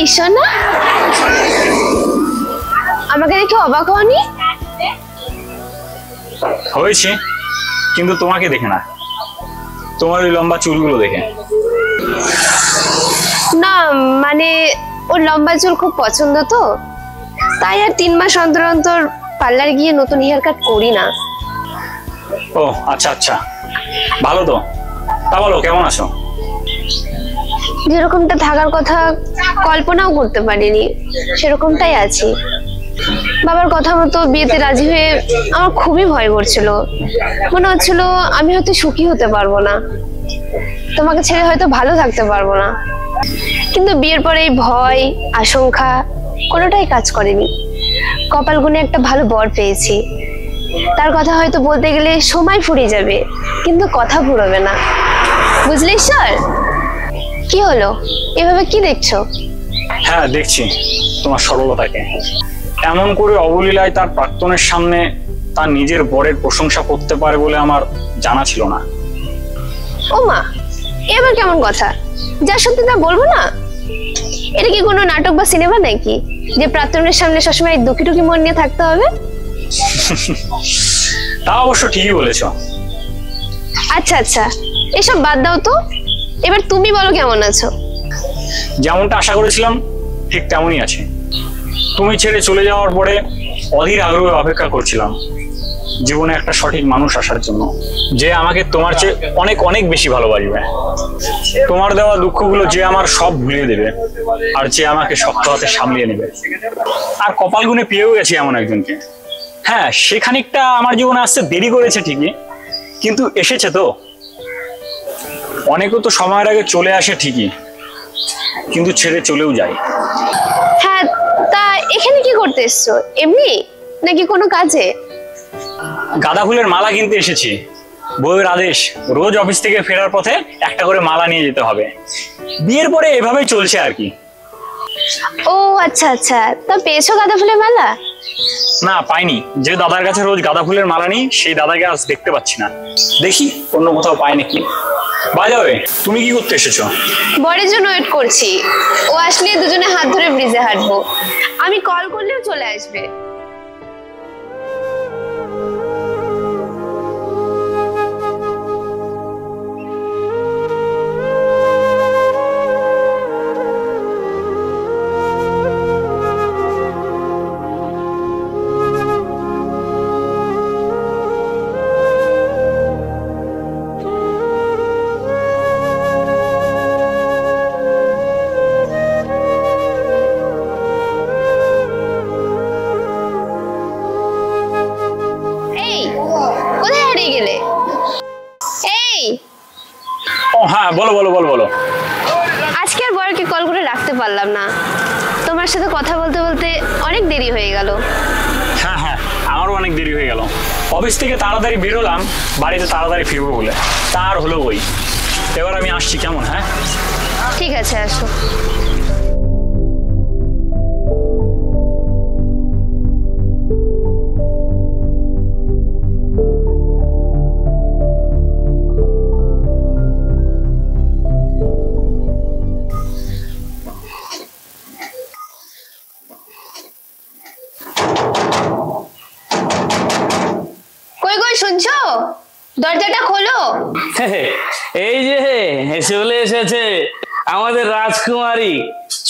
ঈশ্বর না? আমাকে দেখে অবাক হওনি? হয়েছে, কিন্তু তোমাকে দেখে না, তোমার ওই লম্বা চুলগুলো দেখে। না মানে ওর লম্বা চুল খুব পছন্দ তো, তাই আর 3 মাস অন্তর অন্তর পার্লার গিয়ে নতুন হেয়ার কাট করি না। ও আচ্ছা আচ্ছা, ভালো তো। তা বলো, কেমন আছো? যেরকমটা থাকার কথা কল্পনাও করতে পারিনি সেরকমটাই আছি। বাবার কথা মতো বিয়েতে রাজি হয়ে আমার খুবই ভয় করছিল, মনে হচ্ছিল আমি হয়তো সুখী হতে পারবো না, তোমাকে ছেড়ে হয়তো ভালো থাকতে পারবো না। কিন্তু বিয়ের পরে এই ভয় আশঙ্কা কোনোটাই কাজ করেনি। কপাল গুনে একটা ভালো বর পেয়েছি, তার কথা হয়তো বলতে গেলে সময় ফুরিয়ে যাবে, কিন্তু কথা ফুরবে না। বুঝলি স্যার? কি হলো, এভাবে কি দেখছো? হ্যাঁ দেখছি তোমার সরলতাকে। এমন করে অবলীলায় তার প্রাক্তনের সামনে তার নিজের বরের প্রশংসা করতে পারে বলে আমার জানা ছিল না। ও মা, এবার কেমন কথা? যা সত্যি তা বলবো না? এটা কি কোনো নাটক বা সিনেমা নাকি যে প্রাক্তনের সামনে সবসময় দুঃখী টুকি মন নিয়ে থাকতে হবে? তা অবশ্য ঠিকই বলেছ। আচ্ছা আচ্ছা, এসব বাদ দাও তো, এবার তুমি বলো কেমন আছো? যেমনটা আশা করেছিলাম ঠিক তেমনই আছে। তুমি ছেড়ে চলে যাওয়ার পরে অধীর আগ্রহে অপেক্ষা করছিলাম জীবনে একটা সঠিক মানুষ আসার জন্য, যে আমাকে তোমার চেয়ে অনেক অনেক বেশি ভালোবাসবে, তোমার দেওয়া দুঃখগুলো যে আমার সব ভুলিয়ে দেবে, আর যে আমাকে শক্ত হাতে সামলিয়ে নেবে। আর কপাল গুনে পেয়েও গেছি এমন একজনকে। হ্যাঁ, সে খানিকটা আমার জীবনে আসতে দেরি করেছে ঠিকই, কিন্তু এসেছে তো। অনেকেও তো সময়ের আগে চলে আসে ঠিকই, কিন্তু ছেড়ে চলেও যায়। হ্যাঁ, তা এখানে কি করতে এসছো? এমনি নাকি কোনো কাজে? গাঁদা ফুলের মালা কিনতে এসেছি। বউয়ের আদেশ, রোজ অফিস থেকে ফেরার পথে একটা করে মালা নিয়ে যেতে হবে। বিয়ের পরে এভাবেই চলছে আর কি। ও আচ্ছা আচ্ছা, তা পেয়েছো গাঁদা ফুলের মালা? না পাইনি, যে দাদার কাছে রোজ গাঁদা ফুলের মালা নিই সেই দাদাকে আজ দেখতে পাচ্ছি না। দেখি অন্য কোথাও পাই নাকি। বাজাবে, তুমি কি করতে এসেছো? বরের জন্য ওয়েট করছি, ও আসলে দুজনে হাত ধরে ব্রিজে হাঁটবো। আমি কল করলেও চলে আসবে। হ্যাঁ বলো বলো বলো বলো। আজকে আর বরকে কল করে রাখতে পারলাম না, তোমার সাথে কথা বলতে বলতে অনেক দেরি হয়ে গেল। হ্যাঁ হ্যাঁ, আমারও অনেক দেরি হয়ে গেল। অফিস থেকে তাড়াতাড়ি বেরোলাম বাড়িতে তাড়াতাড়ি ফিরবো বলে, তার হলো ওই। এবার আমি আসছি কেমন? হ্যাঁ ঠিক আছে, আসো। শুনছো? দরজাটা খোলো। এই যে চলে এসেছে আমাদের রাজকুমারী,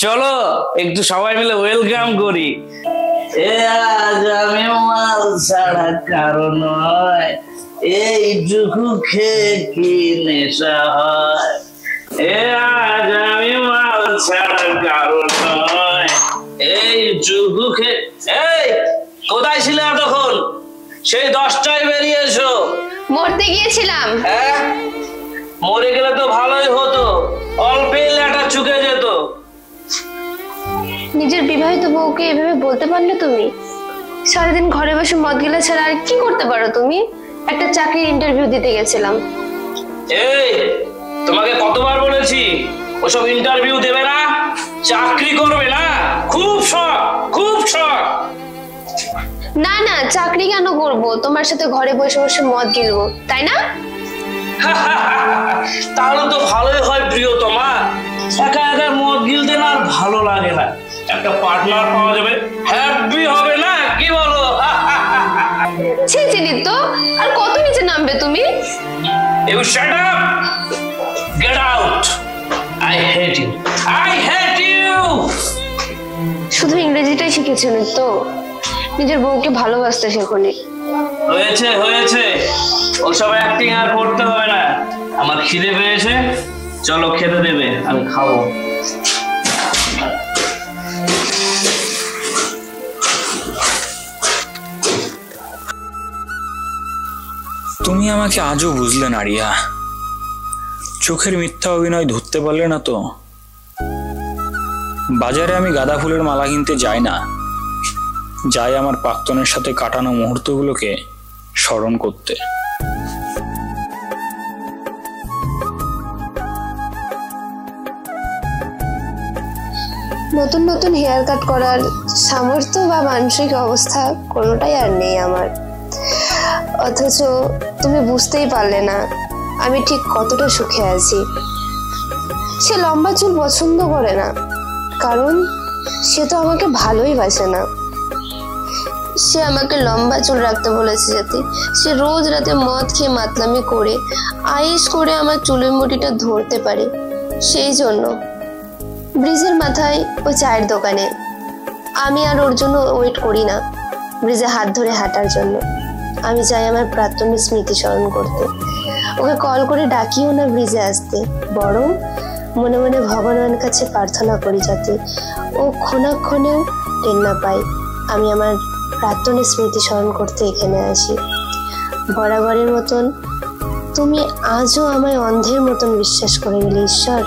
চলো একটু সবাই মিলে ওয়েলকাম করি। এ আজ আমি মাল ছাড়া কারণ নয়, এইটুকু খেয়ে কি নেশা হয়। এ আজ আমি মাল ছাড়া কারণ নয়, এইটুকু খেয়ে। এই কোথায় ছিলে এতক্ষণ? সেই 10টায় বেরিয়েছো। মরতে গিয়েছিলাম। হ্যাঁ, মরে গেলে তো ভালোই হতো, অল্পেই লেটা চুকে যেত। নিজের বিবাহিত বউকে এভাবে বলতে পারলে তুমি? সারাদিন ঘরে বসে মদ গিলা ছাড়া আর কি করতে পারো তুমি? একটা চাকরির ইন্টারভিউ দিতে গেছিলাম। এই তোমাকে কতবার বলেছি ওসব ইন্টারভিউ দেবে না, চাকরি করবে না? খুব শখ, খুব শখ। না না, চাকরি কেন করব? তোমার সাথে ঘরে বসে বসে মদ গিলবো, তাই না? তাহলে তো ভালোই হয় প্রিয়তমা, একা একা মদ গিলতে না আর ভালো লাগে না। পার্টনার পাওয়া যাবে, হ্যাপি হবে না? কি বলো? ছি ছি নিত্য, আর কত নিচে নামবে তুমি? You shut up! Get out! I hate you! I hate you! শুধু ইংরেজিটাই শিখেছো নিত্য, নিজের বউকে ভালোবাসতে শেখোনি। হয়েছে হয়েছে, ওসব অ্যাক্টিং আর করতে হবে না। আমার খিদে পেয়েছে, চলো খেতে দেবে, আমি খাবো। তুমি আমাকে আজও বুঝলে না রিয়া, চোখের মিথ্যা অভিনয় ধরতে পারলে না তো। বাজারে আমি গাঁদা ফুলের মালা কিনতে যাই না, যাই আমার প্রাক্তনের সাথে কাটানো মুহূর্তগুলোকে স্মরণ করতে। নতুন নতুন হেয়ার কাট করার সামর্থ্য বা মানসিক অবস্থা কোনোটাই আর নেই আমার, অথচ তুমি বুঝতেই পারলে না আমি ঠিক কতটা সুখে আছি। সে লম্বা চুল পছন্দ করে না, কারণ সে তো আমাকে ভালোই বাসে না। সে আমাকে লম্বা চুল রাখতে বলেছে যাতে সে রোজ রাতে মদ খেয়ে মাতলামি করে আয়েশ করে আমার চুলের মুঠিটা ধরতে পারে। সেই জন্য ব্রিজের মাথায় ওই চায়ের দোকানে আমি আর ওর জন্য ওয়েট করি না ব্রিজে হাত ধরে হাঁটার জন্য। আমি চাই আমার প্রাক্তনের স্মৃতি স্মরণ করতে। ওকে কল করে ডাকিও না ব্রিজে আসতে, বরং মনে মনে ভগবানের কাছে প্রার্থনা করি যাতে ও ক্ষণাক্ষণেও টের না পায় আমি আমার প্রাক্তনের স্মৃতি স্মরণ করতে এখানে আসি। বরাবরের মতন তুমি আজও আমায় অন্ধের মতন বিশ্বাস করে গেলে ঈশ্বর।